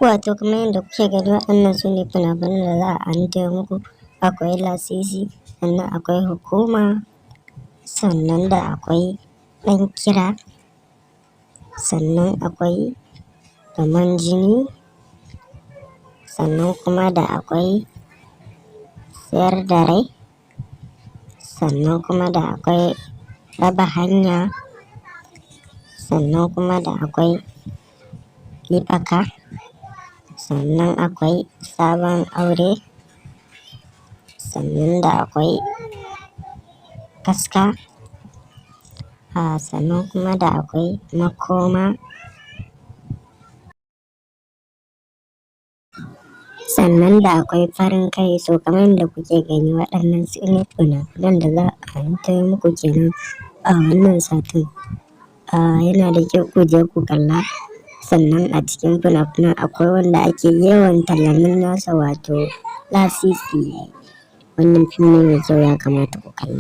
Wato kamar yadda kuke gani waɗannan su ne fina-finan da za a antayo muku. Akwai lasisi, sannan akwai hukuma, sannan da akwai ɗan kira, sannan akwai daman jini, sannan kuma da akwai sayar da rai, sannan kuma da akwai raba hanya, sannan kuma da akwai liɓaka, sannan akwai sabon aure, sannan da akwai kaska, sannan kuma da akwai makoma, sannan da akwai farin kai. So kamar yadda kuke gani waɗannan su ne fina-finan da za a antayo muku kenan a wannan satin. Yana da kyau ku je ku kalla. Sannan a cikin fina-finan akwai wanda ake yawan tallamin nasa wato lasisi. Wannan fim ne mai kyau, ya kamata ku kalla.